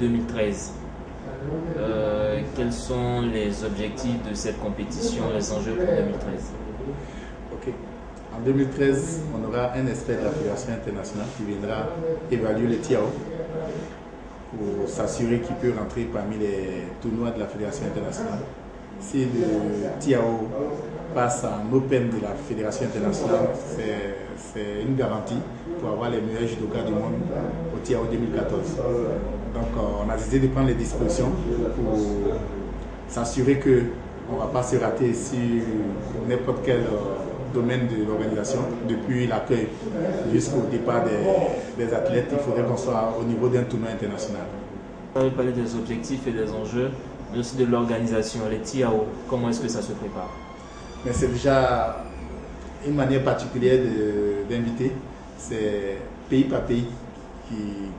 2013. Quels sont les objectifs de cette compétition, les enjeux pour 2013? Ok. En 2013, on aura un expert de la Fédération internationale qui viendra évaluer le TIAO pour s'assurer qu'il peut rentrer parmi les tournois de la Fédération internationale. Si le TIAO passe en Open de la Fédération internationale, c'est une garantie pour avoir les meilleurs judokas du monde au TIAO 2014. Donc on a décidé de prendre les dispositions pour s'assurer qu'on ne va pas se rater sur n'importe quel domaine de l'organisation. Depuis l'accueil jusqu'au départ des athlètes, il faudrait qu'on soit au niveau d'un tournoi international. Vous avez parlé des objectifs et des enjeux, mais aussi de l'organisation, les TIAO. Comment est-ce que ça se prépare? Mais c'est déjà une manière particulière d'inviter. C'est pays par pays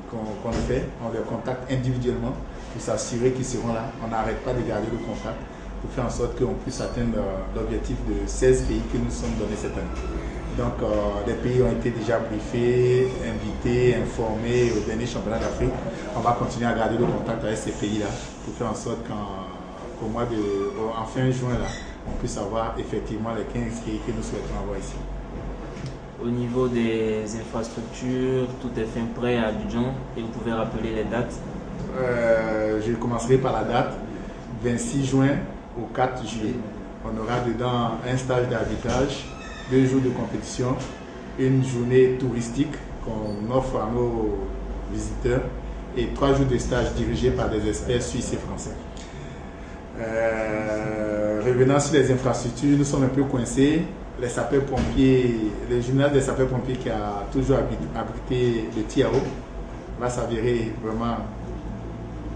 qu'on le fait. On les contacte individuellement pour s'assurer qu'ils seront là. On n'arrête pas de garder le contact pour faire en sorte qu'on puisse atteindre l'objectif de 16 pays que nous sommes donnés cette année. Donc les pays ont été déjà briefés, invités, informés au dernier championnat d'Afrique. On va continuer à garder le contact avec ces pays-là pour faire en sorte qu'en fin juin, là, on puisse avoir effectivement les 15 pays que nous souhaitons avoir ici. Au niveau des infrastructures, tout est fin prêt à Abidjan et vous pouvez rappeler les dates? Je commencerai par la date 26 juin au 4 juillet. On aura dedans un stage d'arbitrage, 2 jours de compétition, une journée touristique qu'on offre à nos visiteurs et 3 jours de stage dirigés par des experts suisses et français. Revenant sur les infrastructures, nous sommes un peu coincés. Les sapeurs-pompiers, le gymnase des sapeurs-pompiers qui a toujours abrité le TIAO va s'avérer vraiment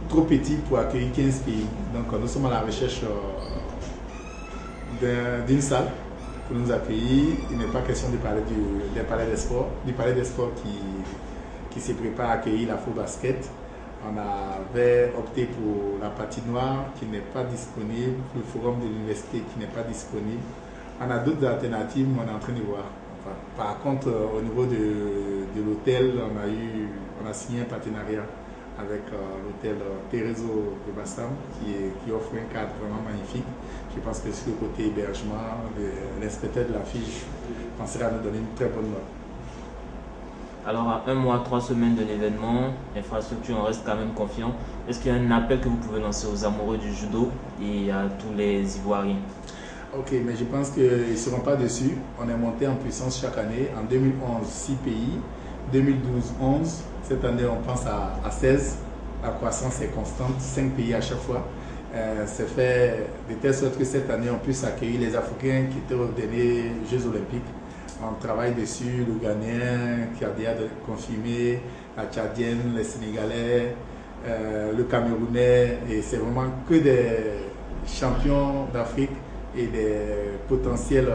trop petit pour accueillir 15 pays. Donc nous sommes à la recherche d'une salle pour nous accueillir. Il n'est pas question de parler du palais des sports qui se prépare à accueillir la faux basket. On avait opté pour la patinoire qui n'est pas disponible, le forum de l'université qui n'est pas disponible. On a d'autres alternatives, mais on est en train de voir. Enfin, par contre, au niveau de l'hôtel, on a signé un partenariat avec l'hôtel Terezo de Bassam qui offre un cadre vraiment magnifique. Je pense que sur le côté hébergement, l'inspecteur de la fiche pensera à nous donner une très bonne note. Alors à 1 mois, 3 semaines de l'événement, infrastructure, on reste quand même confiant. Est-ce qu'il y a un appel que vous pouvez lancer aux amoureux du judo et à tous les Ivoiriens? Ok, mais je pense qu'ils ne seront pas dessus. On est monté en puissance chaque année. En 2011, 6 pays. 2012, 11. Cette année, on pense à 16. La croissance est constante, 5 pays à chaque fois. C'est fait de telle sorte que cette année, on puisse accueillir les Africains qui étaient aux derniers Jeux Olympiques. On travaille dessus, le Ghanéen qui a déjà confirmé, la Tchadienne, les Sénégalais, le Camerounais. Et c'est vraiment que des champions d'Afrique et des potentiels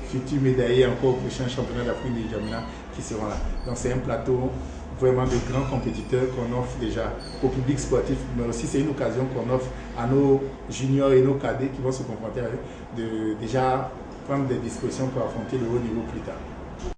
futurs médaillés encore au prochain championnat d'Afrique de Djamena qui seront là. Donc c'est un plateau vraiment de grands compétiteurs qu'on offre déjà au public sportif, mais aussi c'est une occasion qu'on offre à nos juniors et nos cadets qui vont se confronter à eux de déjà prendre des dispositions pour affronter le haut niveau plus tard.